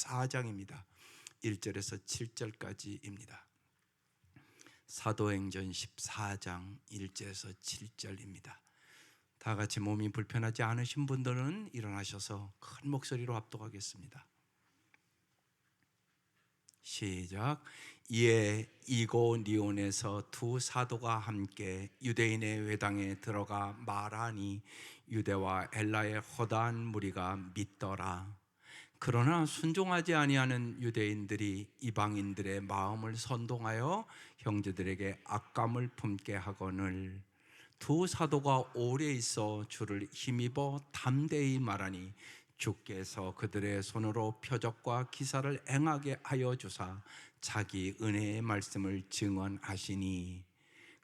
14장입니다. 1절에서 7절까지입니다. 사도행전 14장 1절에서 7절입니다. 다 같이 몸이 불편하지 않으신 분들은 일어나셔서 큰 목소리로 합독하겠습니다. 시작. 이에 이고니온에서 두 사도가 함께 유대인의 회당에 들어가 말하니 유대와 엘라의 허다한 무리가 믿더라. 그러나 순종하지 아니하는 유대인들이 이방인들의 마음을 선동하여 형제들에게 악감을 품게 하거늘 두 사도가 오래 있어 주를 힘입어 담대히 말하니 주께서 그들의 손으로 표적과 기사를 행하게 하여 주사 자기 은혜의 말씀을 증언하시니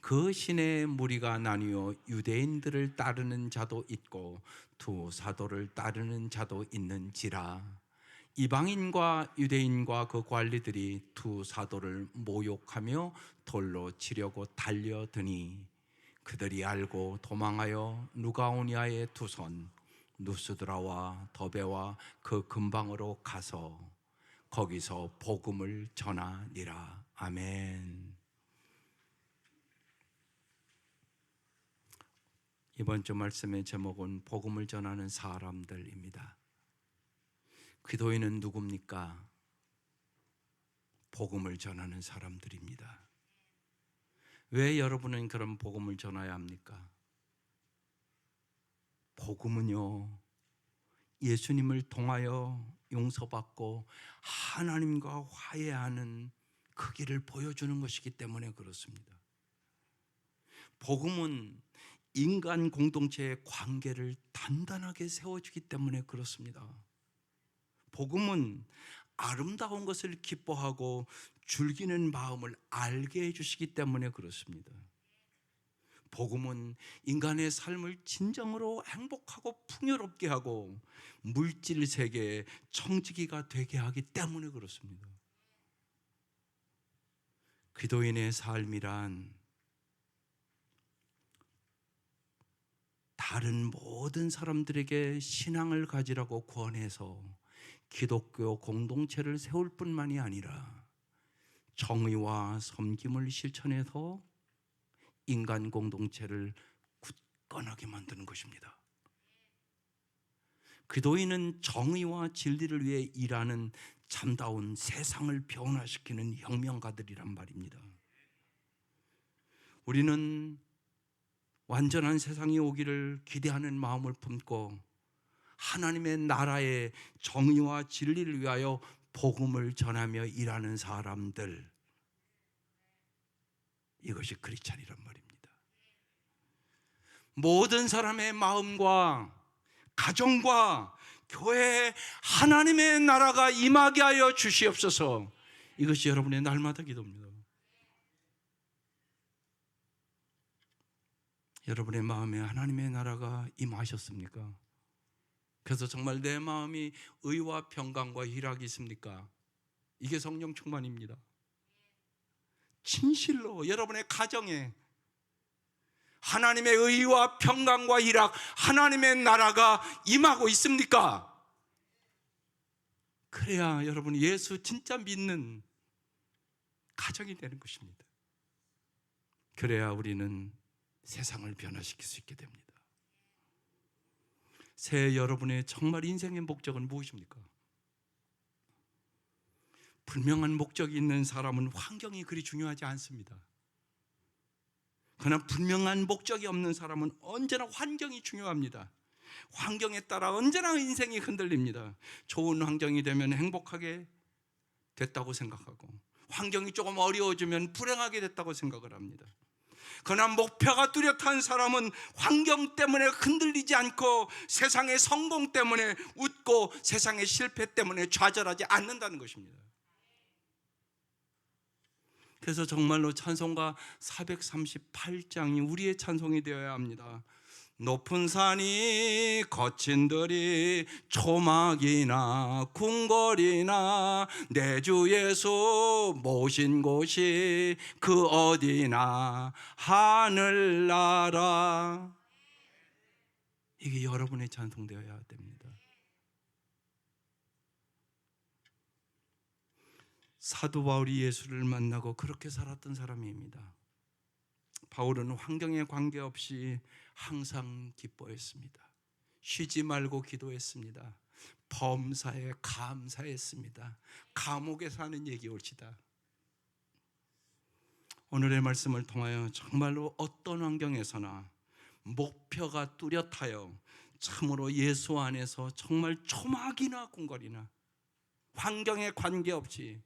그 시내의 무리가 나뉘어 유대인들을 따르는 자도 있고 두 사도를 따르는 자도 있는지라. 이방인과 유대인과 그 관리들이 두 사도를 모욕하며 돌로 치려고 달려드니 그들이 알고 도망하여 누가오니아의 두 손 누스드라와 더베와 그 근방으로 가서 거기서 복음을 전하니라. 아멘. 이번 주 말씀의 제목은 복음을 전하는 사람들입니다. 기도인은 누굽니까? 복음을 전하는 사람들입니다. 왜 여러분은 그런 복음을 전해야 합니까? 복음은요, 예수님을 통하여 용서받고 하나님과 화해하는 그 길을 보여주는 것이기 때문에 그렇습니다. 복음은 인간 공동체의 관계를 단단하게 세워주기 때문에 그렇습니다. 복음은 아름다운 것을 기뻐하고 즐기는 마음을 알게 해주시기 때문에 그렇습니다. 복음은 인간의 삶을 진정으로 행복하고 풍요롭게 하고 물질 세계의 청지기가 되게 하기 때문에 그렇습니다. 기도인의 삶이란 다른 모든 사람들에게 신앙을 가지라고 권해서 기독교 공동체를 세울 뿐만이 아니라 정의와 섬김을 실천해서 인간 공동체를 굳건하게 만드는 것입니다. 기도인은 정의와 진리를 위해 일하는 참다운 세상을 변화시키는 혁명가들이란 말입니다. 우리는 완전한 세상이 오기를 기대하는 마음을 품고 하나님의 나라의 정의와 진리를 위하여 복음을 전하며 일하는 사람들, 이것이 크리스찬이란 말입니다. 모든 사람의 마음과 가정과 교회에 하나님의 나라가 임하게 하여 주시옵소서. 이것이 여러분의 날마다 기도입니다. 여러분의 마음에 하나님의 나라가 임하셨습니까? 그래서 정말 내 마음이 의와 평강과 희락이 있습니까? 이게 성령 충만입니다. 진실로 여러분의 가정에 하나님의 의와 평강과 희락, 하나님의 나라가 임하고 있습니까? 그래야 여러분이 예수 진짜 믿는 가정이 되는 것입니다. 그래야 우리는 세상을 변화시킬 수 있게 됩니다. 새해 여러분의 정말 인생의 목적은 무엇입니까? 분명한 목적이 있는 사람은 환경이 그리 중요하지 않습니다. 그러나 분명한 목적이 없는 사람은 언제나 환경이 중요합니다. 환경에 따라 언제나 인생이 흔들립니다. 좋은 환경이 되면 행복하게 됐다고 생각하고 환경이 조금 어려워지면 불행하게 됐다고 생각을 합니다. 그러나 목표가 뚜렷한 사람은 환경 때문에 흔들리지 않고 세상의 성공 때문에 웃고 세상의 실패 때문에 좌절하지 않는다는 것입니다. 그래서 정말로 찬송가 438장이 우리의 찬송이 되어야 합니다. 높은 산이 거친 들이 초막이나 궁궐이나 내 주 예수 모신 곳이 그 어디나 하늘나라. 이게 여러분의 찬송 되어야 됩니다. 사도 바울이 예수를 만나고 그렇게 살았던 사람입니다. 바울은 환경에 관계없이 항상 기뻐했습니다. 쉬지 말고 기도했습니다. 범사에 감사했습니다. 감옥에서 하는 얘기 옳시다. 오늘의 말씀을 통하여 정말로 어떤 환경에서나 목표가 뚜렷하여 참으로 예수 안에서 정말 초막이나 궁궐이나 환경에 관계없이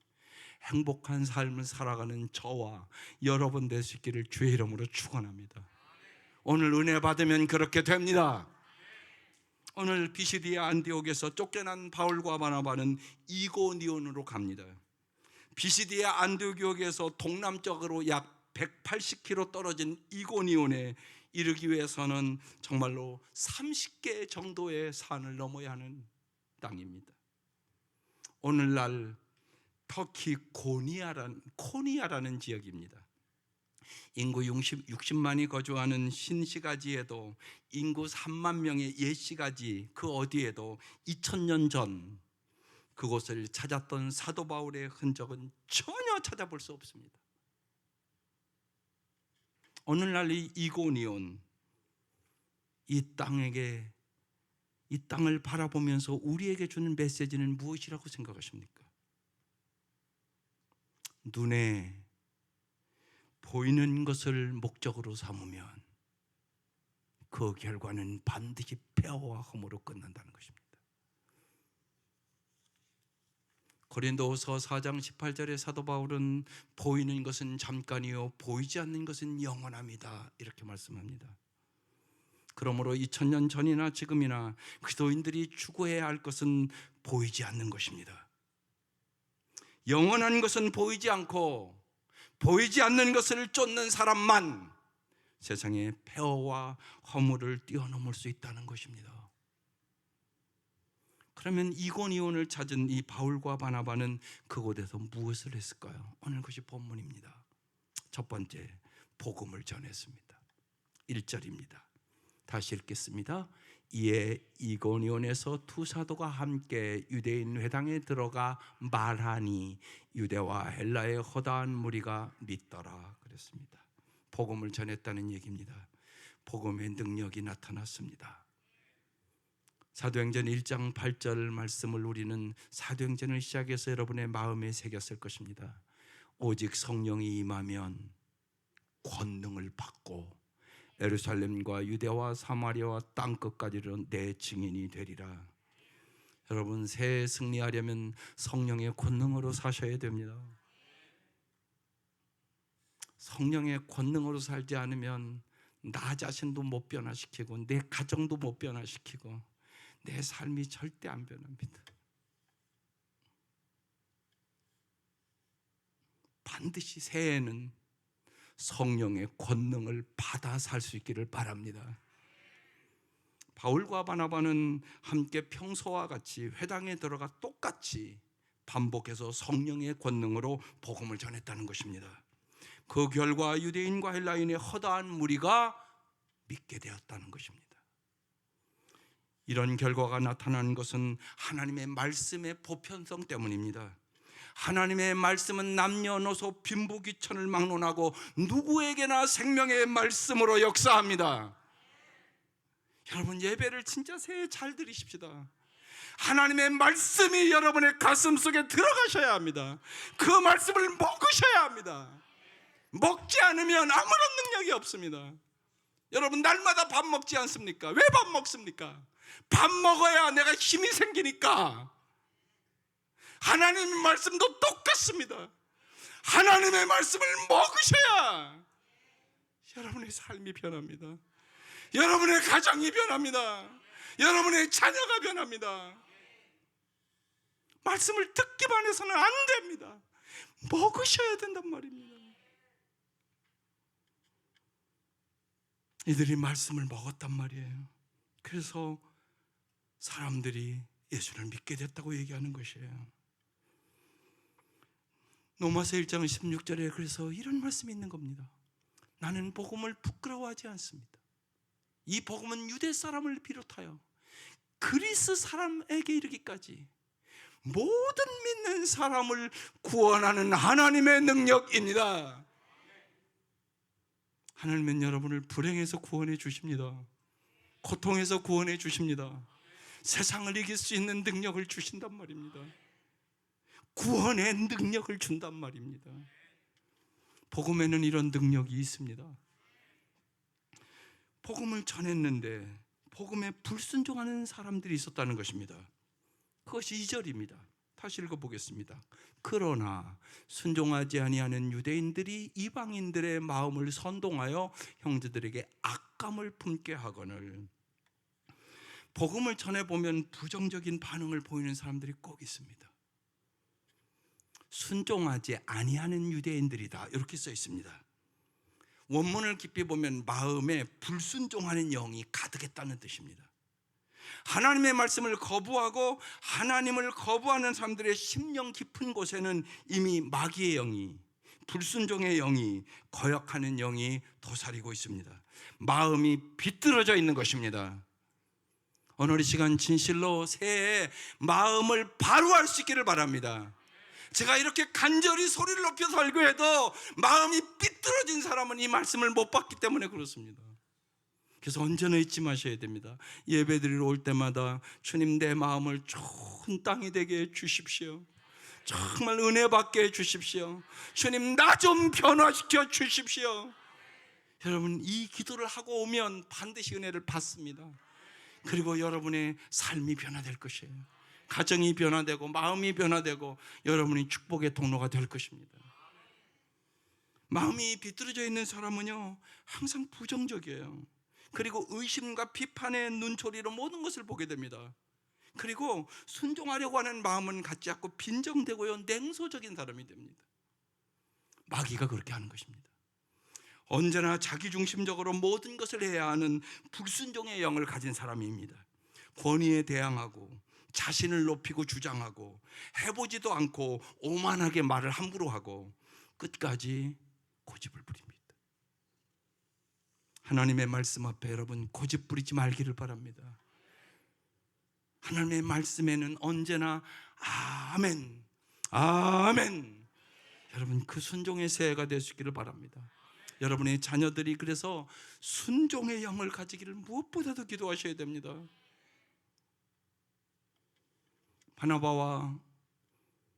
행복한 삶을 살아가는 저와 여러분 될 수 있기를 주의 이름으로 축원합니다. 오늘 은혜 받으면 그렇게 됩니다. 오늘 비시디아 안디옥에서 쫓겨난 바울과 바나바는 이고니온으로 갑니다. 비시디아 안디옥에서 동남쪽으로 약 180km 떨어진 이고니온에 이르기 위해서는 정말로 30개 정도의 산을 넘어야 하는 땅입니다. 오늘날 터키 코니아라는 지역입니다. 인구 60만이 거주하는 신시가지에도 인구 3만 명의 옛시가지 그 어디에도 2000년 전 그곳을 찾았던 사도 바울의 흔적은 전혀 찾아볼 수 없습니다. 오늘날 이 이고니온 이 땅을 바라보면서 우리에게 주는 메시지는 무엇이라고 생각하십니까? 눈에 보이는 것을 목적으로 삼으면 그 결과는 반드시 폐허와 험으로 끝난다는 것입니다. 고린도후서 4장 18절에 사도 바울은 보이는 것은 잠깐이요 보이지 않는 것은 영원합니다 이렇게 말씀합니다. 그러므로 2000년 전이나 지금이나 그리스도인들이 추구해야 할 것은 보이지 않는 것입니다. 영원한 것은 보이지 않고 보이지 않는 것을 쫓는 사람만 세상의 폐허와 허물을 뛰어넘을 수 있다는 것입니다. 그러면 이고니온을 찾은 이 바울과 바나바는 그곳에서 무엇을 했을까요? 오늘 그것이 본문입니다. 첫 번째, 복음을 전했습니다. 1절입니다. 다시 읽겠습니다. 이에 이고니온에서 두 사도가 함께 유대인 회당에 들어가 말하니 유대와 헬라의 허다한 무리가 믿더라 그랬습니다. 복음을 전했다는 얘기입니다. 복음의 능력이 나타났습니다. 사도행전 1장 8절 말씀을 우리는 사도행전을 시작해서 여러분의 마음에 새겼을 것입니다. 오직 성령이 임하면 권능을 받고 예루살렘과 유대와 사마리아와 땅끝까지로 내 증인이 되리라. 여러분, 새해 승리하려면 성령의 권능으로 사셔야 됩니다. 성령의 권능으로 살지 않으면 나 자신도 못 변화시키고 내 가정도 못 변화시키고 내 삶이 절대 안 변합니다. 반드시 새해에는 성령의 권능을 받아 살 수 있기를 바랍니다. 바울과 바나바는 함께 평소와 같이 회당에 들어가 똑같이 반복해서 성령의 권능으로 복음을 전했다는 것입니다. 그 결과 유대인과 헬라인의 허다한 무리가 믿게 되었다는 것입니다. 이런 결과가 나타나는 것은 하나님의 말씀의 보편성 때문입니다. 하나님의 말씀은 남녀노소 빈부귀천을 막론하고 누구에게나 생명의 말씀으로 역사합니다. 여러분, 예배를 진짜 새해 잘 드리십시다. 하나님의 말씀이 여러분의 가슴 속에 들어가셔야 합니다. 그 말씀을 먹으셔야 합니다. 먹지 않으면 아무런 능력이 없습니다. 여러분, 날마다 밥 먹지 않습니까? 왜 밥 먹습니까? 밥 먹어야 내가 힘이 생기니까. 하나님의 말씀도 똑같습니다. 하나님의 말씀을 먹으셔야 여러분의 삶이 변합니다. 여러분의 가정이 변합니다. 여러분의 자녀가 변합니다. 말씀을 듣기만 해서는 안 됩니다. 먹으셔야 된단 말입니다. 이들이 말씀을 먹었단 말이에요. 그래서 사람들이 예수를 믿게 됐다고 얘기하는 것이에요. 로마서 1장 16절에 그래서 이런 말씀이 있는 겁니다. 나는 복음을 부끄러워하지 않습니다. 이 복음은 유대 사람을 비롯하여 그리스 사람에게 이르기까지 모든 믿는 사람을 구원하는 하나님의 능력입니다. 하나님은 여러분을 불행에서 구원해 주십니다. 고통에서 구원해 주십니다. 세상을 이길 수 있는 능력을 주신단 말입니다. 구원의 능력을 준단 말입니다. 복음에는 이런 능력이 있습니다. 복음을 전했는데 복음에 불순종하는 사람들이 있었다는 것입니다. 그것이 2절입니다. 다시 읽어보겠습니다. 그러나 순종하지 아니하는 유대인들이 이방인들의 마음을 선동하여 형제들에게 악감을 품게 하거늘. 복음을 전해보면 부정적인 반응을 보이는 사람들이 꼭 있습니다. 순종하지 아니하는 유대인들이다, 이렇게 써 있습니다. 원문을 깊이 보면 마음에 불순종하는 영이 가득했다는 뜻입니다. 하나님의 말씀을 거부하고 하나님을 거부하는 사람들의 심령 깊은 곳에는 이미 마귀의 영이, 불순종의 영이, 거역하는 영이 도사리고 있습니다. 마음이 비뚤어져 있는 것입니다. 오늘 이 시간 진실로 새해 마음을 바로 할 수 있기를 바랍니다. 제가 이렇게 간절히 소리를 높여서 설교해도 마음이 삐뚤어진 사람은 이 말씀을 못 받기 때문에 그렇습니다. 그래서 언제나 잊지 마셔야 됩니다. 예배드리러 올 때마다 주님, 내 마음을 좋은 땅이 되게 해 주십시오. 정말 은혜 받게 해 주십시오. 주님, 나 좀 변화시켜 주십시오. 여러분, 이 기도를 하고 오면 반드시 은혜를 받습니다. 그리고 여러분의 삶이 변화될 것이에요. 가정이 변화되고 마음이 변화되고 여러분이 축복의 통로가 될 것입니다. 마음이 비뚤어져 있는 사람은요, 항상 부정적이에요. 그리고 의심과 비판의 눈초리로 모든 것을 보게 됩니다. 그리고 순종하려고 하는 마음은 갖지 않고 빈정되고요, 냉소적인 사람이 됩니다. 마귀가 그렇게 하는 것입니다. 언제나 자기중심적으로 모든 것을 해야 하는 불순종의 영을 가진 사람입니다. 권위에 대항하고 자신을 높이고 주장하고 해보지도 않고 오만하게 말을 함부로 하고 끝까지 고집을 부립니다. 하나님의 말씀 앞에 여러분 고집 부리지 말기를 바랍니다. 하나님의 말씀에는 언제나 아멘, 아멘. 여러분, 그 순종의 새해가 되시기를 바랍니다. 여러분의 자녀들이 그래서 순종의 영을 가지기를 무엇보다도 기도하셔야 됩니다. 바나바와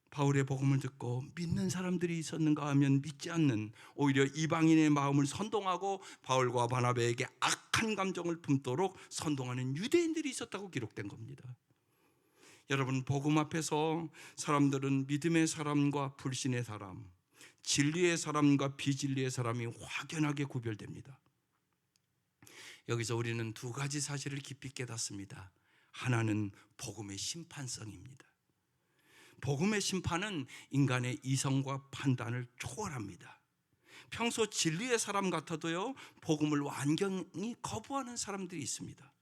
바울의 복음을 듣고 믿는 사람들이 있었는가 하면 믿지 않는, 오히려 이방인의 마음을 선동하고 바울과 바나바에게 악한 감정을 품도록 선동하는 유대인들이 있었다고 기록된 겁니다. 여러분, 복음 앞에서 사람들은 믿음의 사람과 불신의 사람, 진리의 사람과 비진리의 사람이 확연하게 구별됩니다. 여기서 우리는 두 가지 사실을 깊이 깨닫습니다. 하나는 복음의 심판성입니다. 복음의 심판은 인간의 이성과 판단을 초월합니다. 평소 진리의 사람 같아도요, 복음을 완전히 거부하는 사람들이 있습니다.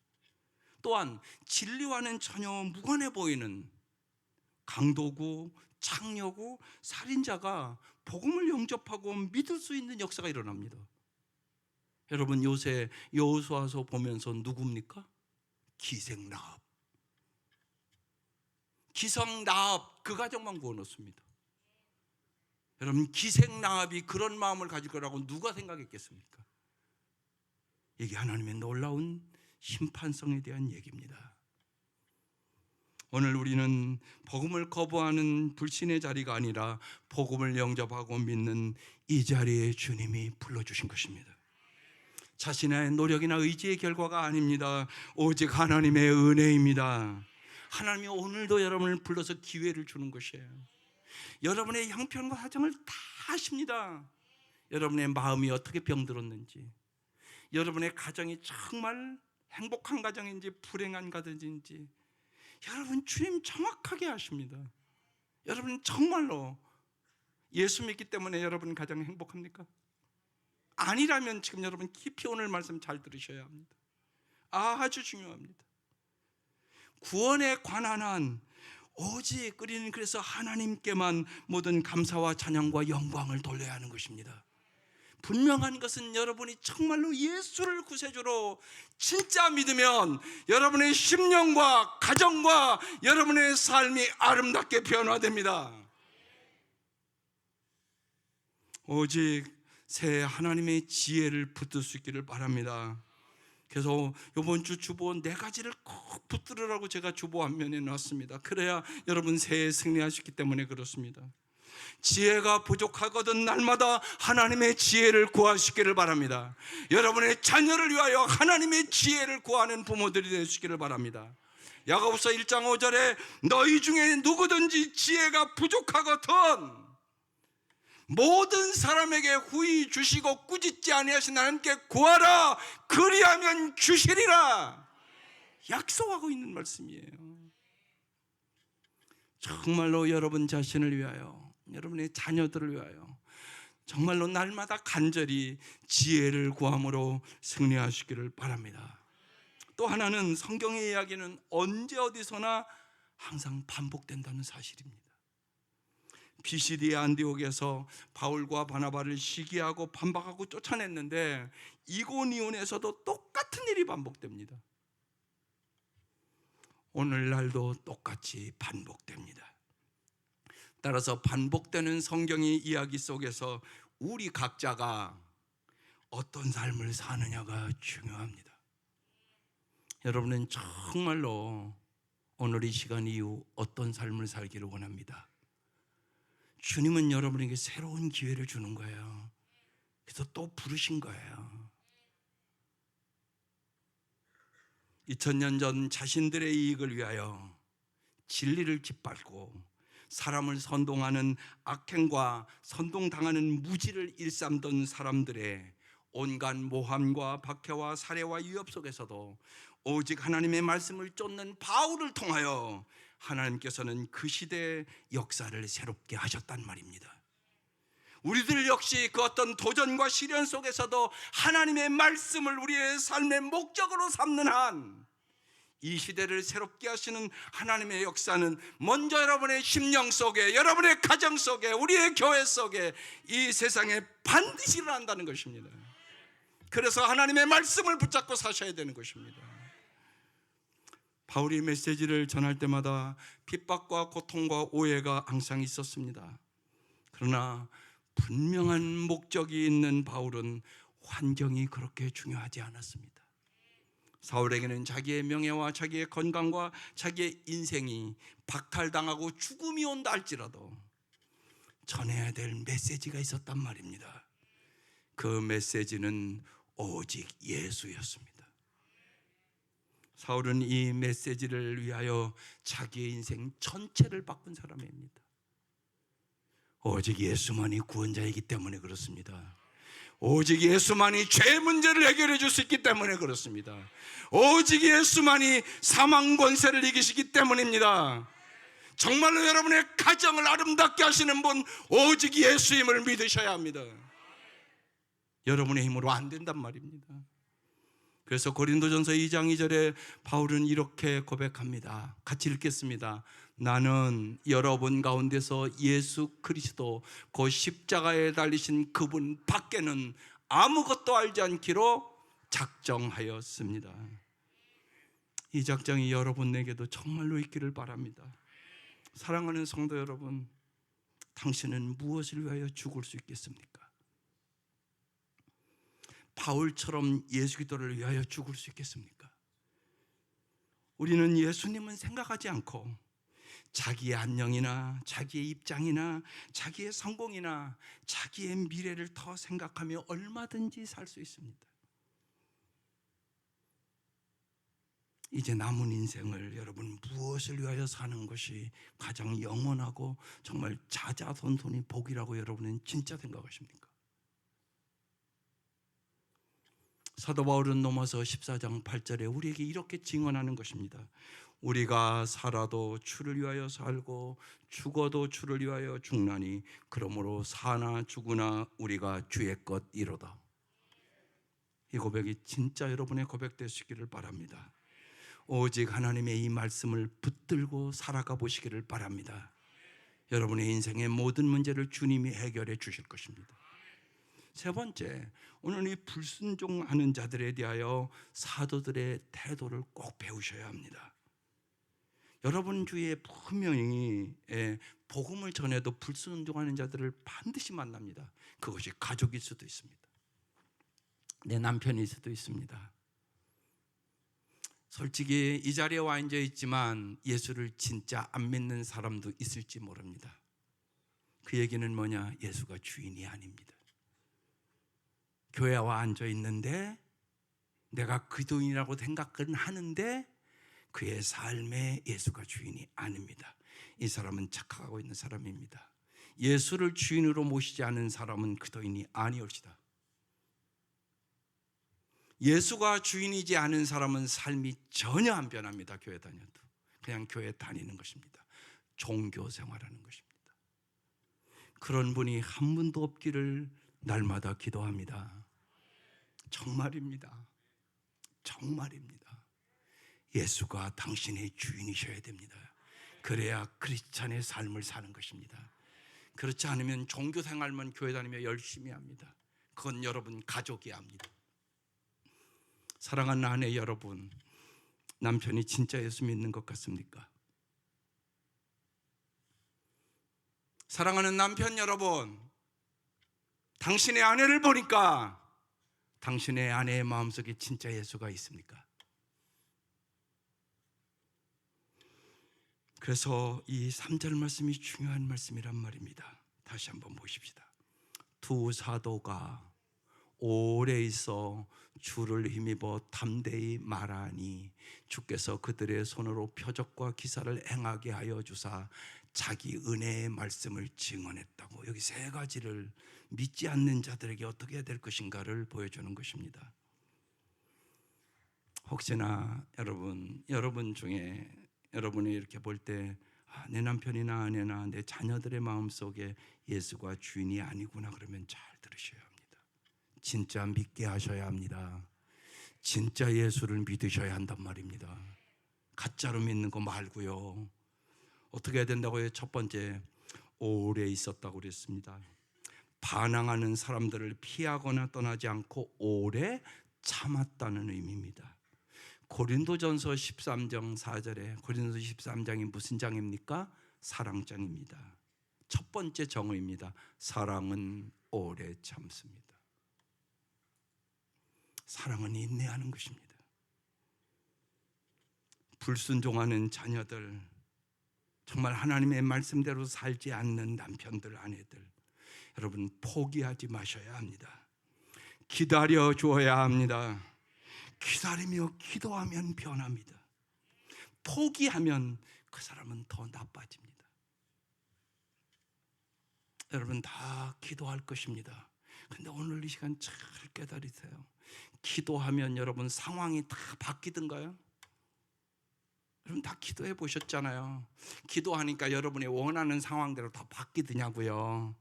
또한 진리와는 전혀 무관해 보이는 강도구, 창녀구, 살인자가 복음을 영접하고 믿을 수 있는 역사가 일어납니다. 여러분, 요새 여호수아서 보면서 누굽니까? 기생라합. 기생라합, 그 가정만 구원했습니다. 여러분, 기생라합이 그런 마음을 가질 거라고 누가 생각했겠습니까? 이게 하나님의 놀라운 심판성에 대한 얘기입니다. 오늘 우리는 복음을 거부하는 불신의 자리가 아니라 복음을 영접하고 믿는 이 자리에 주님이 불러주신 것입니다. 자신의 노력이나 의지의 결과가 아닙니다. 오직 하나님의 은혜입니다. 하나님이 오늘도 여러분을 불러서 기회를 주는 것이에요. 여러분의 형편과 사정을 다 아십니다. 여러분의 마음이 어떻게 병들었는지, 여러분의 가정이 정말 행복한 가정인지 불행한 가정인지 여러분 주님 정확하게 아십니다. 여러분 정말로 예수 믿기 때문에 여러분 가정 행복합니까? 아니라면 지금 여러분 깊이 오늘 말씀 잘 들으셔야 합니다. 아주 중요합니다. 구원에 관한 한 오직 우리는 그래서 하나님께만 모든 감사와 찬양과 영광을 돌려야 하는 것입니다. 분명한 것은 여러분이 정말로 예수를 구세주로 진짜 믿으면 여러분의 심령과 가정과 여러분의 삶이 아름답게 변화됩니다. 오직 새 하나님의 지혜를 붙들 수 있기를 바랍니다. 그래서 이번 주 주보 4가지를 꼭 붙들으라고 제가 주보 앞면에 놨습니다. 그래야 여러분 새해 승리하셨기 때문에 그렇습니다. 지혜가 부족하거든 날마다 하나님의 지혜를 구하시기를 바랍니다. 여러분의 자녀를 위하여 하나님의 지혜를 구하는 부모들이 되시기를 바랍니다. 야고보서 1장 5절에 너희 중에 누구든지 지혜가 부족하거든 모든 사람에게 후히 주시고 꾸짖지 아니하신 하나님께 구하라 그리하면 주시리라 약속하고 있는 말씀이에요. 정말로 여러분 자신을 위하여 여러분의 자녀들을 위하여 정말로 날마다 간절히 지혜를 구함으로 승리하시기를 바랍니다. 또 하나는 성경의 이야기는 언제 어디서나 항상 반복된다는 사실입니다. 비시디의 안디옥에서 바울과 바나바를 시기하고 반박하고 쫓아냈는데 이고니온에서도 똑같은 일이 반복됩니다. 오늘날도 똑같이 반복됩니다. 따라서 반복되는 성경의 이야기 속에서 우리 각자가 어떤 삶을 사느냐가 중요합니다. 여러분은 정말로 오늘 이 시간 이후 어떤 삶을 살기를 원합니다. 주님은 여러분에게 새로운 기회를 주는 거예요. 그래서 또 부르신 거예요. 2000년 전 자신들의 이익을 위하여 진리를 짓밟고 사람을 선동하는 악행과 선동당하는 무지를 일삼던 사람들의 온갖 모함과 박해와 살해와 위협 속에서도 오직 하나님의 말씀을 쫓는 바울을 통하여 하나님께서는 그 시대의 역사를 새롭게 하셨단 말입니다. 우리들 역시 그 어떤 도전과 시련 속에서도 하나님의 말씀을 우리의 삶의 목적으로 삼는 한 이 시대를 새롭게 하시는 하나님의 역사는 먼저 여러분의 심령 속에, 여러분의 가정 속에, 우리의 교회 속에, 이 세상에 반드시 일어난다는 것입니다. 그래서 하나님의 말씀을 붙잡고 사셔야 되는 것입니다. 바울이 메시지를 전할 때마다 핍박과 고통과 오해가 항상 있었습니다. 그러나 분명한 목적이 있는 바울은 환경이 그렇게 중요하지 않았습니다. 사울에게는 자기의 명예와 자기의 건강과 자기의 인생이 박탈당하고 죽음이 온다 할지라도 전해야 될 메시지가 있었단 말입니다. 그 메시지는 오직 예수였습니다. 사울은 이 메시지를 위하여 자기의 인생 전체를 바꾼 사람입니다. 오직 예수만이 구원자이기 때문에 그렇습니다. 오직 예수만이 죄 문제를 해결해 줄 수 있기 때문에 그렇습니다. 오직 예수만이 사망 권세를 이기시기 때문입니다. 정말로 여러분의 가정을 아름답게 하시는 분 오직 예수임을 믿으셔야 합니다. 여러분의 힘으로 안 된단 말입니다. 그래서 고린도전서 2장 2절에 바울은 이렇게 고백합니다. 같이 읽겠습니다. 나는 여러분 가운데서 예수 그리스도 그 십자가에 달리신 그분 밖에는 아무것도 알지 않기로 작정하였습니다. 이 작정이 여러분에게도 정말로 있기를 바랍니다. 사랑하는 성도 여러분, 당신은 무엇을 위하여 죽을 수 있겠습니까? 바울처럼 예수 그리스도를 위하여 죽을 수 있겠습니까? 우리는 예수님은 생각하지 않고 자기의 안녕이나 자기의 입장이나 자기의 성공이나 자기의 미래를 더 생각하며 얼마든지 살 수 있습니다. 이제 남은 인생을 여러분 무엇을 위하여 사는 것이 가장 영원하고 정말 자자손손이 복이라고 여러분은 진짜 생각하십니까? 사도 바울은 로마서 14장 8절에 우리에게 이렇게 증언하는 것입니다. 우리가 살아도 주를 위하여 살고 죽어도 주를 위하여 죽나니 그러므로 사나 죽으나 우리가 주의 것이로다. 이 고백이 진짜 여러분의 고백 되시기를 바랍니다. 오직 하나님의 이 말씀을 붙들고 살아가 보시기를 바랍니다. 여러분의 인생의 모든 문제를 주님이 해결해 주실 것입니다. 세 번째, 오늘 이 불순종하는 자들에 대하여 사도들의 태도를 꼭 배우셔야 합니다. 여러분 주위에 분명히 복음을 전해도 불순종하는 자들을 반드시 만납니다. 그것이 가족일 수도 있습니다. 내 남편일 수도 있습니다. 솔직히 이 자리에 와 앉아 있지만 예수를 진짜 안 믿는 사람도 있을지 모릅니다. 그 얘기는 뭐냐? 예수가 주인이 아닙니다. 교회에 와 앉아 있는데 내가 그리스도인이라고 생각은 하는데 그의 삶에 예수가 주인이 아닙니다. 이 사람은 착각하고 있는 사람입니다. 예수를 주인으로 모시지 않은 사람은 그리스도인이 아니올시다. 예수가 주인이지 않은 사람은 삶이 전혀 안 변합니다. 교회 다녀도 그냥 교회 다니는 것입니다. 종교 생활하는 것입니다. 그런 분이 한 분도 없기를 날마다 기도합니다. 정말입니다. 정말입니다. 예수가 당신의 주인이셔야 됩니다. 그래야 크리스찬의 삶을 사는 것입니다. 그렇지 않으면 종교 생활만 교회 다니며 열심히 합니다. 그건 여러분 가족이 합니다. 사랑하는 아내 여러분, 남편이 진짜 예수 믿는 것 같습니까? 사랑하는 남편 여러분, 당신의 아내를 보니까 당신의 아내의 마음속에 진짜 예수가 있습니까? 그래서 이 3절 말씀이 중요한 말씀이란 말입니다. 다시 한번 보십시다. 두 사도가 오래 있어 주를 힘입어 담대히 말하니 주께서 그들의 손으로 표적과 기사를 행하게 하여 주사 자기 은혜의 말씀을 증언했다고. 여기 세 가지를 믿지 않는 자들에게 어떻게 해야 될 것인가를 보여주는 것입니다. 혹시나 여러분 중에 여러분이 이렇게 볼 때 내 남편이나 아내나 내 자녀들의 마음속에 예수가 주인이 아니구나, 그러면 잘 들으셔야 합니다. 진짜 믿게 하셔야 합니다. 진짜 예수를 믿으셔야 한단 말입니다. 가짜로 믿는 거 말고요. 어떻게 해야 된다고요? 첫 번째, 오래 있었다고 그랬습니다. 반항하는 사람들을 피하거나 떠나지 않고 오래 참았다는 의미입니다. 고린도전서 13장 4절에 고린도서 13장이 무슨 장입니까? 사랑장입니다. 첫 번째 정의입니다. 사랑은 오래 참습니다. 사랑은 인내하는 것입니다. 불순종하는 자녀들, 정말 하나님의 말씀대로 살지 않는 남편들, 아내들, 여러분 포기하지 마셔야 합니다. 기다려 주어야 합니다. 기다리며 기도하면 변합니다. 포기하면 그 사람은 더 나빠집니다. 여러분 다 기도할 것입니다. 근데 오늘 이 시간 잘 깨달으세요. 기도하면 여러분 상황이 다 바뀌던가요? 여러분 다 기도해 보셨잖아요. 기도하니까 여러분이 원하는 상황대로 다 바뀌더냐고요.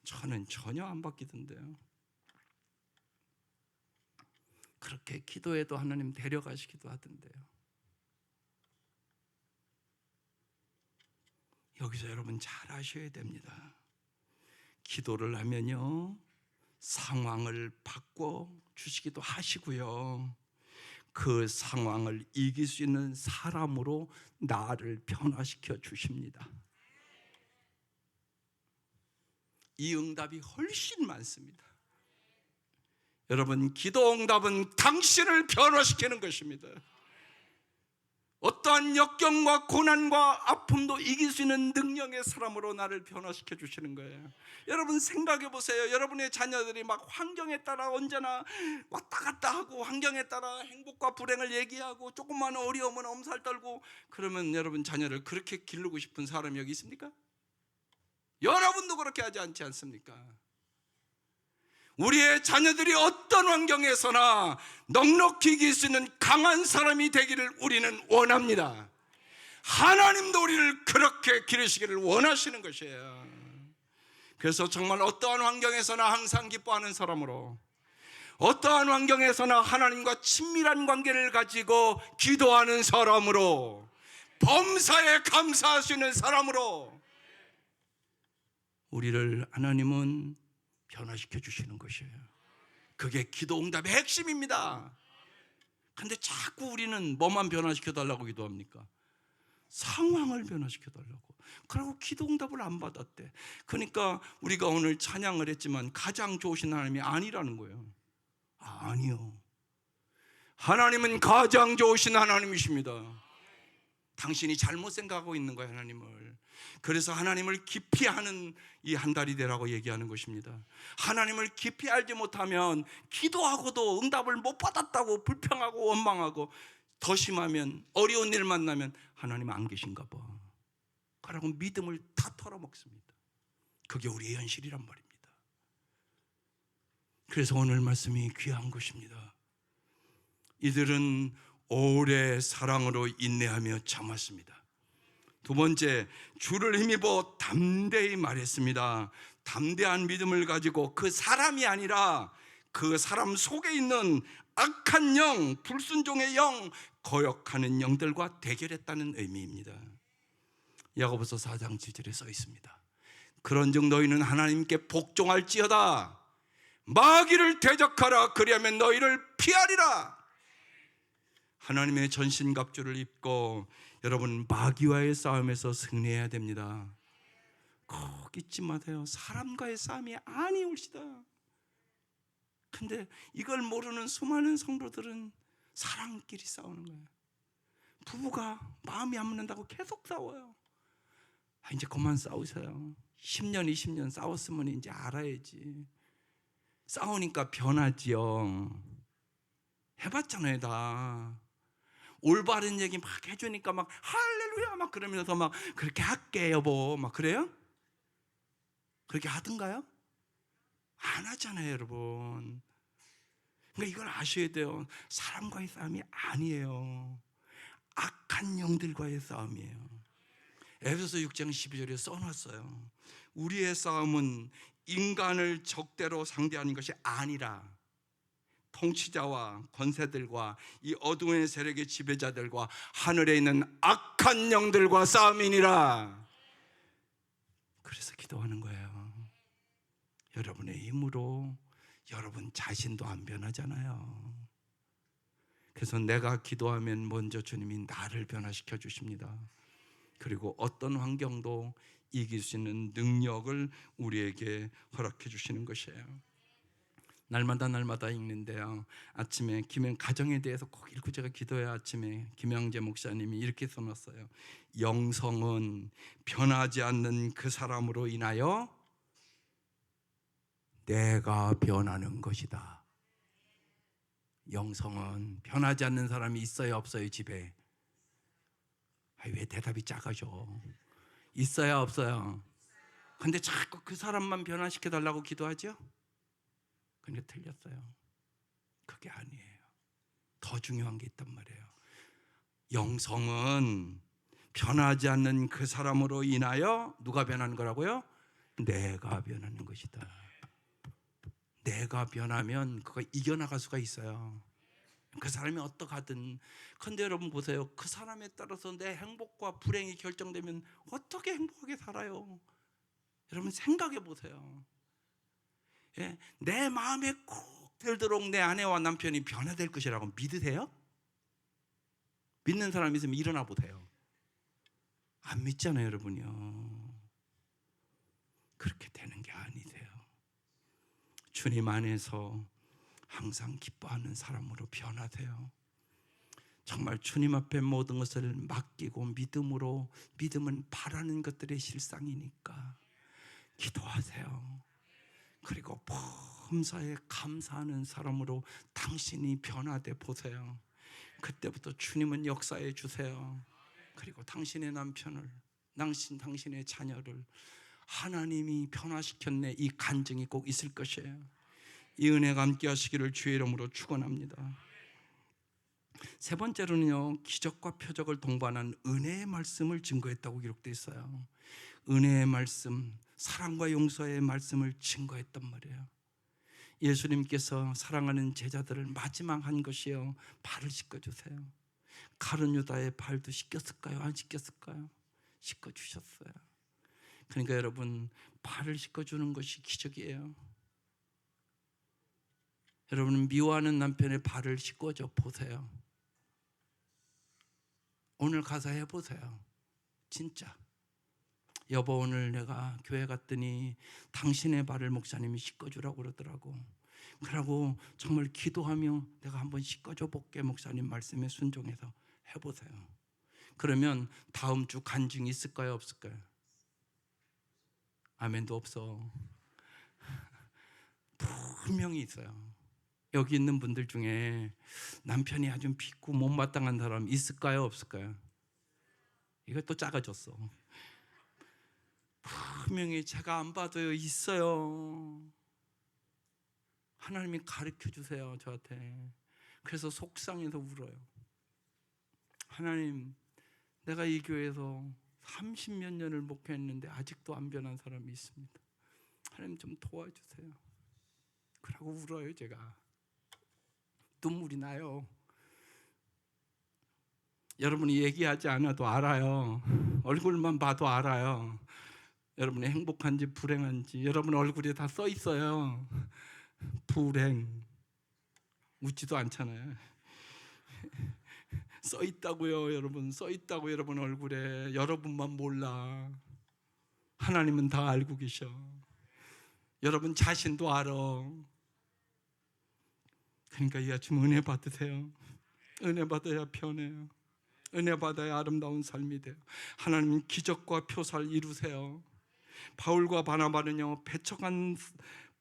저는 전혀 안 바뀌던데요. 그렇게 기도해도 하나님 데려가시기도 하던데요. 여기서 여러분 잘 아셔야 됩니다. 기도를 하면요, 상황을 바꿔 주시기도 하시고요, 그 상황을 이길 수 있는 사람으로 나를 변화시켜 주십니다. 이 응답이 훨씬 많습니다. 여러분, 기도 응답은 당신을 변화시키는 것입니다. 어떠한 역경과 고난과 아픔도 이길 수 있는 능력의 사람으로 나를 변화시켜 주시는 거예요. 여러분 생각해 보세요. 여러분의 자녀들이 막 환경에 따라 언제나 왔다 갔다 하고, 환경에 따라 행복과 불행을 얘기하고, 조금만 어려우면 엄살 떨고, 그러면 여러분 자녀를 그렇게 기르고 싶은 사람이 여기 있습니까? 여러분도 그렇게 하지 않지 않습니까? 우리의 자녀들이 어떤 환경에서나 넉넉히 이길 수 있는 강한 사람이 되기를 우리는 원합니다. 하나님도 우리를 그렇게 기르시기를 원하시는 것이에요. 그래서 정말 어떠한 환경에서나 항상 기뻐하는 사람으로, 어떠한 환경에서나 하나님과 친밀한 관계를 가지고 기도하는 사람으로, 범사에 감사할 수 있는 사람으로 우리를 하나님은 변화시켜 주시는 것이에요. 그게 기도 응답의 핵심입니다. 근데 자꾸 우리는 뭐만 변화시켜 달라고 기도합니까? 상황을 변화시켜 달라고. 그리고 기도 응답을 안 받았대. 그러니까 우리가 오늘 찬양을 했지만 가장 좋으신 하나님이 아니라는 거예요. 아니요. 하나님은 가장 좋으신 하나님이십니다. 당신이 잘못 생각하고 있는 거예요, 하나님을. 그래서 하나님을 깊이 아는 이 한 달이 되라고 얘기하는 것입니다. 하나님을 깊이 알지 못하면 기도하고도 응답을 못 받았다고 불평하고 원망하고, 더 심하면 어려운 일 만나면 하나님 안 계신가 봐, 그러고 믿음을 다 털어먹습니다. 그게 우리의 현실이란 말입니다. 그래서 오늘 말씀이 귀한 것입니다. 이들은 오래 사랑으로 인내하며 참았습니다. 두 번째, 주를 힘입어 담대히 말했습니다. 담대한 믿음을 가지고 그 사람이 아니라 그 사람 속에 있는 악한 영, 불순종의 영, 거역하는 영들과 대결했다는 의미입니다. 야고보서 4장 7절에 써 있습니다. 그런즉 너희는 하나님께 복종할지어다. 마귀를 대적하라. 그리하면 너희를 피하리라. 하나님의 전신갑주를 입고 여러분 마귀와의 싸움에서 승리해야 됩니다. 꼭 잊지 마세요. 사람과의 싸움이 아니올시다. 근데 이걸 모르는 수많은 성도들은 사람끼리 싸우는 거예요. 부부가 마음이 안 맞는다고 계속 싸워요. 이제 그만 싸우세요. 10년 20년 싸웠으면 이제 알아야지. 싸우니까 변하지요. 해봤잖아요 다. 올바른 얘기 막 해주니까 막 할렐루야 막 그러면서 막 그렇게 할게 여보 막 그래요? 그렇게 하던가요? 안 하잖아요 여러분. 그러니까 이걸 아셔야 돼요. 사람과의 싸움이 아니에요. 악한 영들과의 싸움이에요. 에베소서 6장 12절에 써놨어요. 우리의 싸움은 인간을 적대로 상대하는 것이 아니라 통치자와 권세들과 이 어두운 세력의 지배자들과 하늘에 있는 악한 영들과 싸움이니라. 그래서 기도하는 거예요. 여러분의 힘으로 여러분 자신도 안 변하잖아요. 그래서 내가 기도하면 먼저 주님이 나를 변화시켜 주십니다. 그리고 어떤 환경도 이길 수 있는 능력을 우리에게 허락해 주시는 것이에요. 날마다 읽는데요, 아침에 가정에 대해서 꼭 읽고 제가 기도해. 아침에 김영재 목사님이 이렇게 써놨어요. 영성은 변하지 않는 그 사람으로 인하여 내가 변하는 것이다. 영성은 변하지 않는 사람이 있어요 없어요 집에? 왜 대답이 작아져? 있어요 없어요? 근데 자꾸 그 사람만 변화시켜 달라고 기도하죠? 그러니까 틀렸어요. 그게 아니에요. 더 중요한 게 있단 말이에요. 영성은 변하지 않는 그 사람으로 인하여 누가 변하는 거라고요? 내가 변하는 것이다. 내가 변하면 그거 이겨나갈 수가 있어요. 그 사람이 어떡하든. 그런데 여러분 보세요. 그 사람에 따라서 내 행복과 불행이 결정되면 어떻게 행복하게 살아요? 여러분 생각해 보세요. 예, 내 마음에 꼭 들도록 내 아내와 남편이 변화될 것이라고 믿으세요? 믿는 사람 있으면 일어나 보세요. 안 믿잖아요 여러분요. 그렇게 되는 게 아니세요. 주님 안에서 항상 기뻐하는 사람으로 변화돼요. 정말 주님 앞에 모든 것을 맡기고 믿음으로, 믿음은 바라는 것들의 실상이니까 기도하세요. 그리고 범사에 감사하는 사람으로 당신이 변화돼 보세요. 그때부터 주님은 역사해 주세요. 그리고 당신의 남편을, 당신의 자녀를 하나님이 변화시켰네, 이 간증이 꼭 있을 것이에요. 이 은혜가 함께 하시기를 주의 이름으로 축원합니다. 세 번째로는요, 기적과 표적을 동반한 은혜의 말씀을 증거했다고 기록되어 있어요. 은혜의 말씀, 사랑과 용서의 말씀을 증거했단 말이에요. 예수님께서 사랑하는 제자들을 마지막 한 것이요, 발을 씻겨주세요. 가룟 유다의 발도 씻겼을까요? 안 씻겼을까요? 씻겨주셨어요. 그러니까 여러분, 발을 씻겨주는 것이 기적이에요. 여러분, 미워하는 남편의 발을 씻겨줘 보세요. 오늘 가서 해보세요. 진짜. 여보, 오늘 내가 교회 갔더니 당신의 발을 목사님이 씻겨주라고 그러더라고. 그러고 정말 기도하며 내가 한번 씻겨줘 볼게. 목사님 말씀에 순종해서 해보세요. 그러면 다음 주 간증이 있을까요, 없을까요? 아멘도 없어. 분명히 있어요. 여기 있는 분들 중에 남편이 아주 비고 못마땅한 사람 있을까요, 없을까요? 이것도 작아졌어. 분명히 제가 안 봐도요, 있어요. 하나님이 가르쳐 주세요, 저한테. 그래서 속상해서 울어요. 하나님, 내가 이 교회에서 30몇 년을 목회했는데 아직도 안 변한 사람이 있습니다. 하나님 좀 도와주세요. 그러고 울어요. 제가 눈물이 나요. 여러분이 얘기하지 않아도 알아요. 얼굴만 봐도 알아요. 여러분이 행복한지 불행한지 여러분 얼굴에 다 써 있어요. 불행. 웃지도 않잖아요. 써 있다고요, 여러분. 써 있다고 여러분 얼굴에. 여러분만 몰라. 하나님은 다 알고 계셔. 여러분 자신도 알아. 그러니까 이 아침 은혜 받으세요. 은혜 받아야 편해요. 은혜 받아야 아름다운 삶이 돼요. 하나님 기적과 표사를 이루세요. 바울과 바나바는요,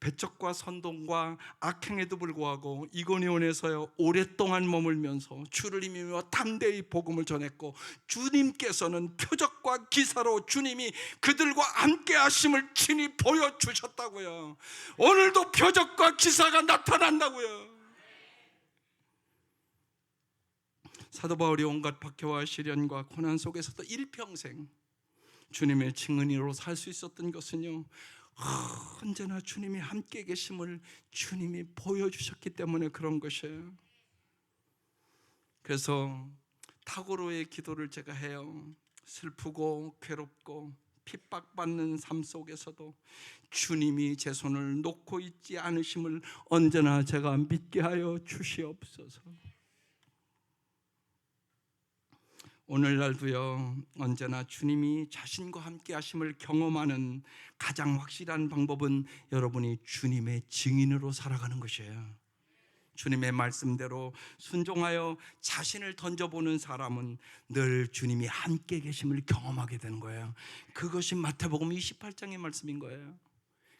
배척과 선동과 악행에도 불구하고 이고니온에서요 오랫동안 머물면서 주를 힘입어 담대히 복음을 전했고, 주님께서는 표적과 기사로 주님이 그들과 함께 하심을 친히 보여주셨다고요. 오늘도 표적과 기사가 나타난다고요. 사도 바울이 온갖 박해와 시련과 고난 속에서도 일평생 주님의 증인으로 살 수 있었던 것은요, 언제나 주님이 함께 계심을 주님이 보여주셨기 때문에 그런 것이에요. 그래서 탁오로의 기도를 제가 해요. 슬프고 괴롭고 핍박받는 삶 속에서도 주님이 제 손을 놓고 있지 않으심을 언제나 제가 믿게 하여 주시옵소서. 오늘날도요, 언제나 주님이 자신과 함께 하심을 경험하는 가장 확실한 방법은 여러분이 주님의 증인으로 살아가는 것이에요. 주님의 말씀대로 순종하여 자신을 던져보는 사람은 늘 주님이 함께 계심을 경험하게 되는 거예요. 그것이 마태복음 28장의 말씀인 거예요.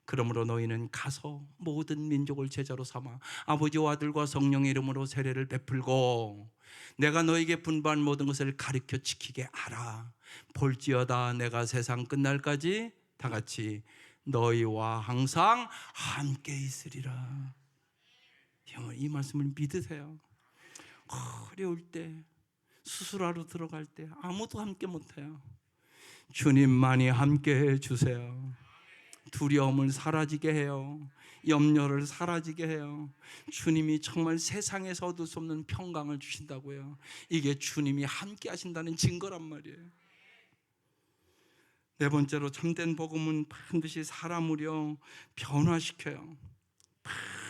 그러므로 너희는 가서 모든 민족을 제자로 삼아 아버지와 아들과 성령의 이름으로 세례를 베풀고 내가 너에게 분부한 모든 것을 가르쳐 지키게 하라. 볼지어다 내가 세상 끝날까지 다 같이 너희와 항상 함께 있으리라. 이 말씀을 믿으세요. 어려울 때, 수술하러 들어갈 때 아무도 함께 못해요. 주님만이 함께 해주세요. 두려움을 사라지게 해요. 염려를 사라지게 해요. 주님이 정말 세상에서 얻을 수 없는 평강을 주신다고요. 이게 주님이 함께 하신다는 증거란 말이에요. 네 번째로, 참된 복음은 반드시 사람을요 변화시켜요.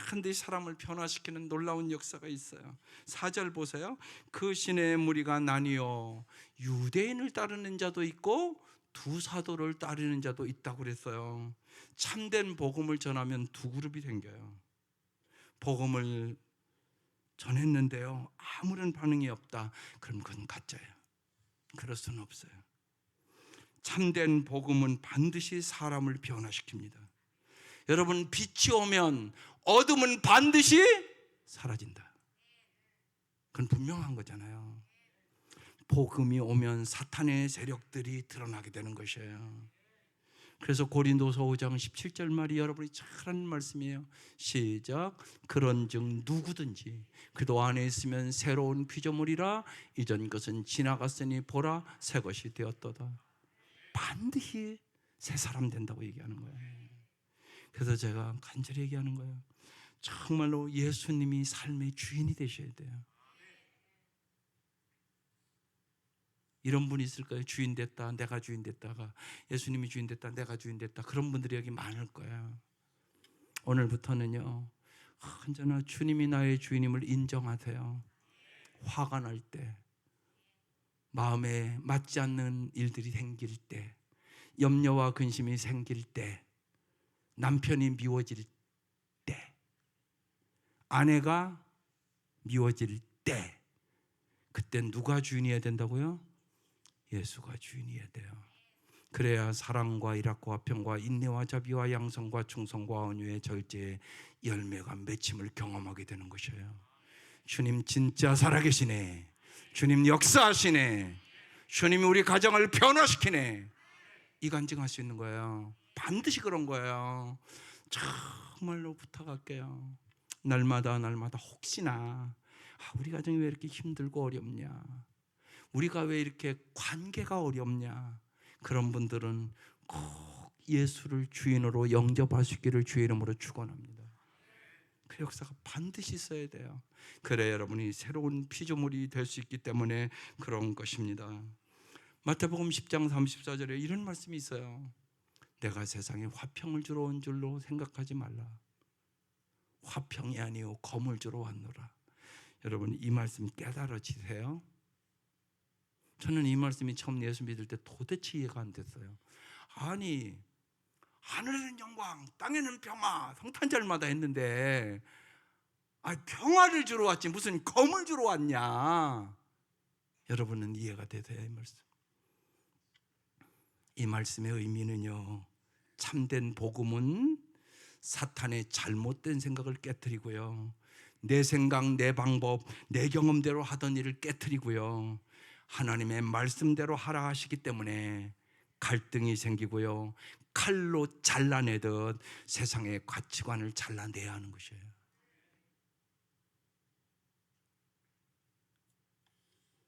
반드시 사람을 변화시키는 놀라운 역사가 있어요. 4절 보세요. 그 시내의 무리가 나뉘어 유대인을 따르는 자도 있고 두 사도를 따르는 자도 있다고 그랬어요. 참된 복음을 전하면 두 그룹이 생겨요. 복음을 전했는데요 아무런 반응이 없다. 그럼 그건 가짜예요. 그럴 수는 없어요. 참된 복음은 반드시 사람을 변화시킵니다. 여러분, 빛이 오면 어둠은 반드시 사라진다. 그건 분명한 거잖아요. 복음이 오면 사탄의 세력들이 드러나게 되는 것이에요. 그래서 고린도서 5장 17절 말이 여러분이 잘 아는 말씀이에요. 시작. 그런즉 누구든지 그도 안에 있으면 새로운 피조물이라 이전 것은 지나갔으니 보라 새 것이 되었도다. 반드시 새 사람 된다고 얘기하는 거예요. 그래서 제가 간절히 얘기하는 거예요. 정말로 예수님이 삶의 주인이 되셔야 돼요. 이런 분이 있을까요? 주인 됐다, 내가 주인 됐다가 예수님이 주인 됐다, 내가 주인 됐다. 그런 분들이 여기 많을 거예요. 오늘부터는요 언제나 주님이 나의 주인임을 인정하세요. 화가 날 때, 마음에 맞지 않는 일들이 생길 때, 염려와 근심이 생길 때, 남편이 미워질 때, 아내가 미워질 때, 그때 누가 주인이어야 된다고요? 예수가 주인이어야 돼요. 그래야 사랑과 일학과 화평과 인내와 자비와 양성과 충성과 온유의 절제의 열매가 맺힘을 경험하게 되는 것이에요. 주님 진짜 살아계시네. 주님 역사하시네. 주님이 우리 가정을 변화시키네. 이 간증할 수 있는 거예요. 반드시 그런 거예요. 정말로 부탁할게요. 날마다 혹시나 우리 가정이 왜 이렇게 힘들고 어렵냐, 우리가 왜 이렇게 관계가 어렵냐, 그런 분들은 꼭 예수를 주인으로 영접하시기를 주의 이름으로 축원합니다. 그 역사가 반드시 있어야 돼요. 그래 여러분이 새로운 피조물이 될 수 있기 때문에 그런 것입니다. 마태복음 10장 34절에 이런 말씀이 있어요. 내가 세상에 화평을 주러 온 줄로 생각하지 말라. 화평이 아니요 검을 주러 왔노라. 여러분 이 말씀 깨달아지세요? 저는 이 말씀이 처음 예수 믿을 때 도대체 이해가 안 됐어요. 아니 하늘에는 영광, 땅에는 평화, 성탄절마다 했는데 평화를 주러 왔지 무슨 검을 주러 왔냐. 여러분은 이해가 되세요? 이 말씀의 의미는요, 참된 복음은 사탄의 잘못된 생각을 깨트리고요, 내 생각, 내 방법, 내 경험대로 하던 일을 깨트리고요, 하나님의 말씀대로 하라 하시기 때문에 갈등이 생기고요, 칼로 잘라내듯 세상의 가치관을 잘라내야 하는 것이에요.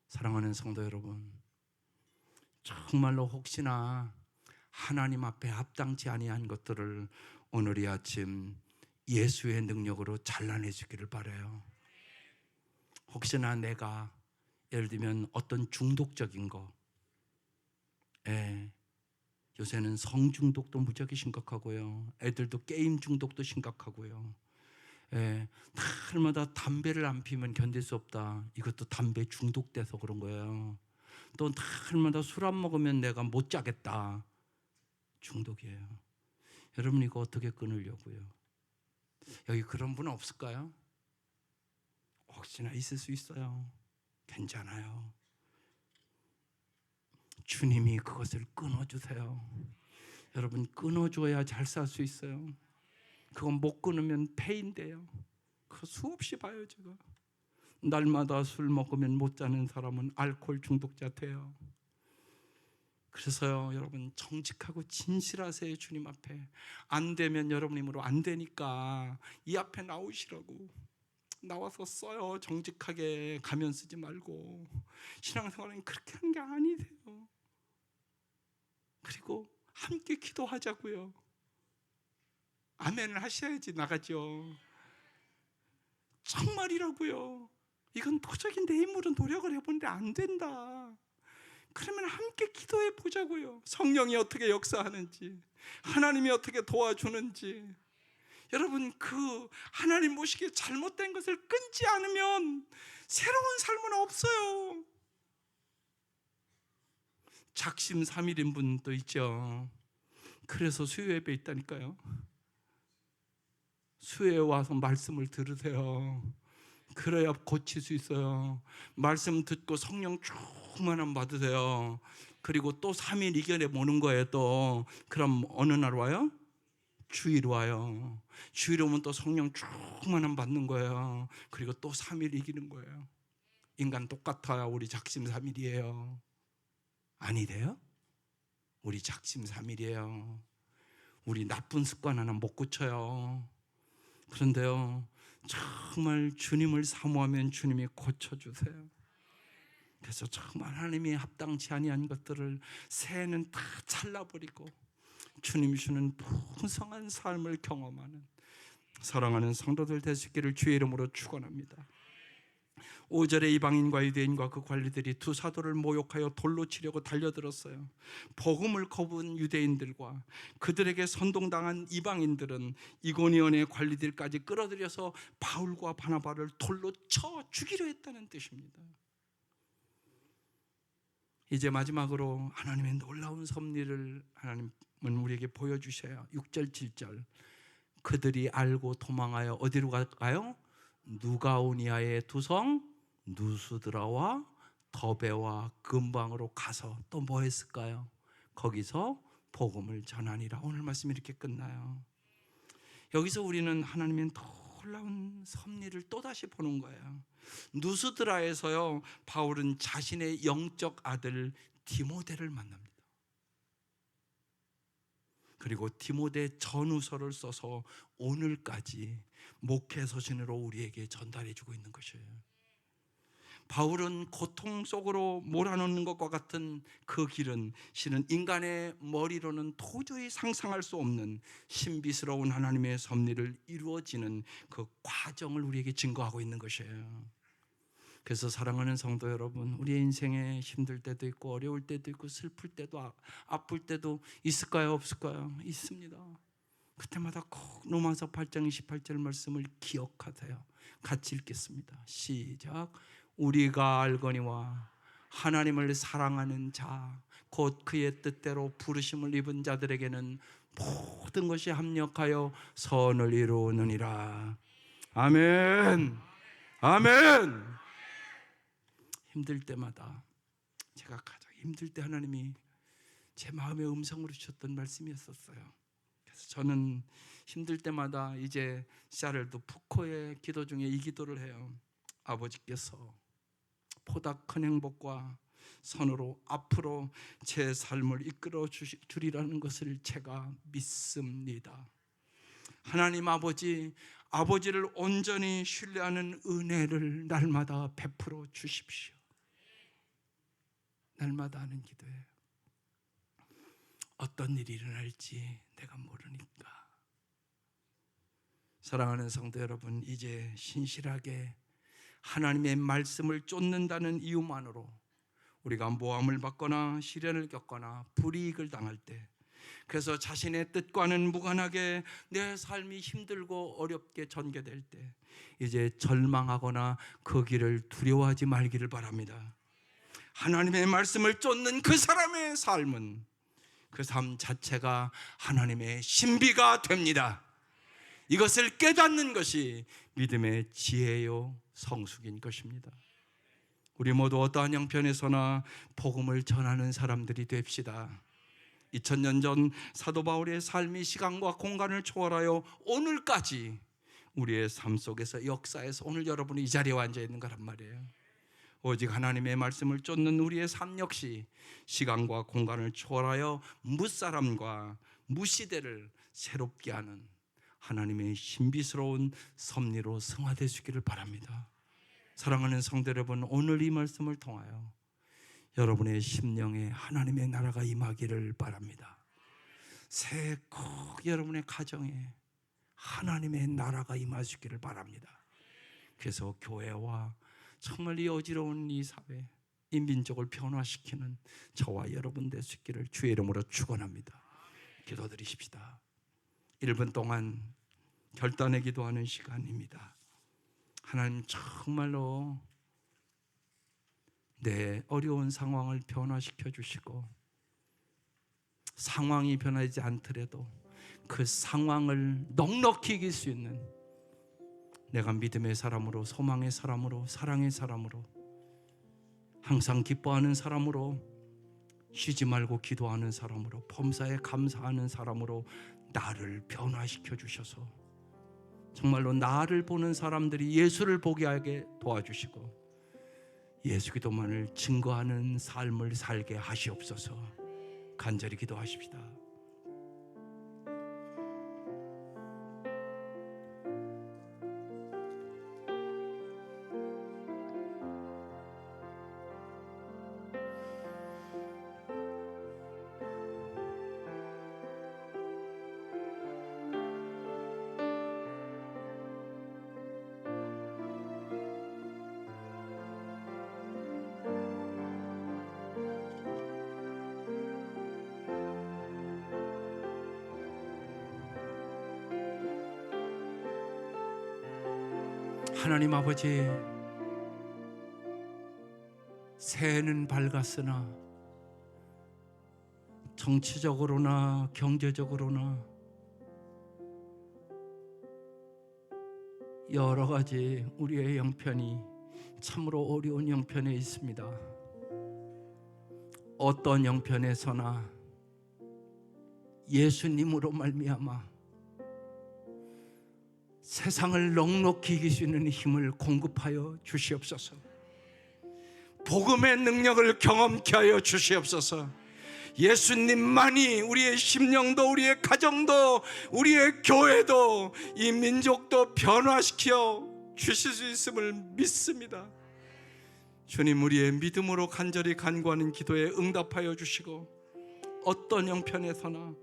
사랑하는 성도 여러분, 정말로 혹시나 하나님 앞에 합당치 아니한 것들을 오늘 이 아침 예수의 능력으로 잘라내주기를 바라요. 혹시나 내가 예를 들면 어떤 중독적인 거, 요새는 성중독도 무지하게 심각하고요, 애들도 게임 중독도 심각하고요, 날마다 담배를 안 피우면 견딜 수 없다, 이것도 담배 중독돼서 그런 거예요. 또 날마다 술 안 먹으면 내가 못 자겠다, 중독이에요. 여러분 이거 어떻게 끊으려고요? 여기 그런 분 없을까요? 혹시나 있을 수 있어요. 괜찮아요. 주님이 그것을 끊어주세요. 여러분 끊어줘야 잘 살 수 있어요. 그건 못 끊으면 폐인데요. 그거 수없이 봐요. 제가 날마다 술 먹으면 못 자는 사람은 알코올 중독자 돼요. 그래서요 여러분 정직하고 진실하세요. 주님 앞에 안 되면 여러분 힘으로 안 되니까 이 앞에 나오시라고, 나와서 써요. 정직하게 가면 쓰지 말고. 신앙생활은 그렇게 하는 게 아니세요. 그리고 함께 기도하자고요. 아멘을 하셔야지 나가죠. 정말이라고요. 이건 도저히 내 힘으로 노력을 해보는데 안 된다. 그러면 함께 기도해 보자고요. 성령이 어떻게 역사하는지, 하나님이 어떻게 도와주는지. 여러분 그 하나님 모시기에 잘못된 것을 끊지 않으면 새로운 삶은 없어요. 작심 삼일인 분도 있죠. 그래서 수요 예배 있다니까요. 수요에 와서 말씀을 들으세요. 그래야 고칠 수 있어요. 말씀 듣고 성령 충만함 받으세요. 그리고 또 3일 이겨내 보는 거예요. 또 그럼 어느 날 와요? 주일 와요. 주일 오면 또 성령 충만함 받는 거예요. 그리고 또 3일 이기는 거예요. 인간 똑같아요. 우리 작심삼일이에요. 아니래요? 우리 작심삼일이에요. 우리 나쁜 습관 하나 못 고쳐요. 그런데요 정말 주님을 사모하면 주님이 고쳐주세요. 그래서 정말 하나님이 합당치 아니한 것들을 새해는 다 잘라버리고 주님이 주는 풍성한 삶을 경험하는 사랑하는 성도들 되시기를 주의 이름으로 축원합니다. 5절에 이방인과 유대인과 그 관리들이 두 사도를 모욕하여 돌로 치려고 달려들었어요. 복음을 거부한 유대인들과 그들에게 선동당한 이방인들은 이고니온의 관리들까지 끌어들여서 바울과 바나바를 돌로 쳐 죽이려 했다는 뜻입니다. 이제 마지막으로 하나님의 놀라운 섭리를 하나님은 우리에게 보여주셔요. 6절 7절 그들이 알고 도망하여 어디로 갈까요? 누가오니아의 두성 누수드라와 더베와 근방으로 가서 또 뭐 했을까요? 거기서 복음을 전하니라. 오늘 말씀이 이렇게 끝나요. 여기서 우리는 하나님의 놀라운 섭리를 또다시 보는 거예요. 누수드라에서요, 바울은 자신의 영적 아들 디모데를 만납니다. 그리고 디모데 전후서를 써서 오늘까지 목회 서신으로 우리에게 전달해주고 있는 것이에요. 바울은 고통 속으로 몰아넣는 것과 같은 그 길은 실은 인간의 머리로는 도저히 상상할 수 없는 신비스러운 하나님의 섭리를 이루어지는 그 과정을 우리에게 증거하고 있는 것이에요. 그래서 사랑하는 성도 여러분, 우리의 인생에 힘들 때도 있고 어려울 때도 있고 슬플 때도 아플 때도 있을까요? 없을까요? 있습니다. 그때마다 꼭 로마서 8장 28절 말씀을 기억하세요. 같이 읽겠습니다. 시작. 우리가 알거니와 하나님을 사랑하는 자 곧 그의 뜻대로 부르심을 입은 자들에게는 모든 것이 합력하여 선을 이루느니라. 아멘. 아멘. 힘들 때마다, 제가 가장 힘들 때 하나님이 제 마음의 음성으로 주셨던 말씀이었어요. 그래서 저는 힘들 때마다 이제 샤를도 푸코의 기도 중에 이 기도를 해요. 아버지께서 보다 큰 행복과 선으로 앞으로 제 삶을 이끌어 주리라는 것을 제가 믿습니다. 하나님 아버지를 온전히 신뢰하는 은혜를 날마다 베풀어 주십시오. 날마다 하는 기도예요. 어떤 일이 일어날지 내가 모르니까. 사랑하는 성도 여러분, 이제 신실하게 하나님의 말씀을 쫓는다는 이유만으로 우리가 모함을 받거나 시련을 겪거나 불이익을 당할 때, 그래서 자신의 뜻과는 무관하게 내 삶이 힘들고 어렵게 전개될 때 이제 절망하거나 그 길을 두려워하지 말기를 바랍니다. 하나님의 말씀을 쫓는 그 사람의 삶은 그 삶 자체가 하나님의 신비가 됩니다. 이것을 깨닫는 것이 믿음의 지혜요 성숙인 것입니다. 우리 모두 어떠한 형편에서나 복음을 전하는 사람들이 됩시다. 2000년 전 사도 바울의 삶이 시간과 공간을 초월하여 오늘까지 우리의 삶 속에서 역사에서 오늘 여러분이 이 자리에 앉아 있는 거란 말이에요. 오직 하나님의 말씀을 쫓는 우리의 삶 역시 시간과 공간을 초월하여 무사람과 무시대를 새롭게 하는 하나님의 신비스러운 섭리로 승화되시기를 바랍니다. 사랑하는 성도 여러분, 오늘 이 말씀을 통하여 여러분의 심령에 하나님의 나라가 임하기를 바랍니다. 새해 꼭 여러분의 가정에 하나님의 나라가 임하시기를 바랍니다. 그래서 교회와 정말 이 어지러운 이 사회, 이 민족을 변화시키는 저와 여러분 될 수 있기를 주의 이름으로 축원합니다. 기도드리십시다. 1분 동안 결단의 기도하는 시간입니다. 하나님, 정말로 내 어려운 상황을 변화시켜 주시고, 상황이 변하지 않더라도 그 상황을 넉넉히 이길 수 있는 내가 믿음의 사람으로, 소망의 사람으로, 사랑의 사람으로, 항상 기뻐하는 사람으로, 쉬지 말고 기도하는 사람으로, 범사에 감사하는 사람으로 나를 변화시켜 주셔서 정말로 나를 보는 사람들이 예수를 보게 하게 도와주시고 예수 기도만을 증거하는 삶을 살게 하시옵소서. 간절히 기도하십시다. 하나님 아버지, 새해는 밝았으나 정치적으로나 경제적으로나 여러 가지 우리의 형편이 참으로 어려운 형편에 있습니다. 어떤 형편에서나 예수님으로 말미암아 세상을 넉넉히 이기시는 힘을 공급하여 주시옵소서. 복음의 능력을 경험케 하여 주시옵소서. 예수님만이 우리의 심령도, 우리의 가정도, 우리의 교회도, 이 민족도 변화시켜 주실 수 있음을 믿습니다. 주님, 우리의 믿음으로 간절히 간구하는 기도에 응답하여 주시고 어떤 형편에서나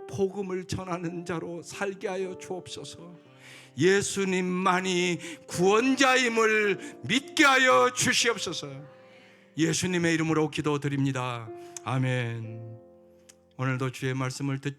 복음을 전하는 자로 살게 하여 주옵소서. 예수님만이 구원자임을 믿게 하여 주시옵소서. 예수님의 이름으로 기도드립니다. 아멘. 오늘도 주의 말씀을 듣지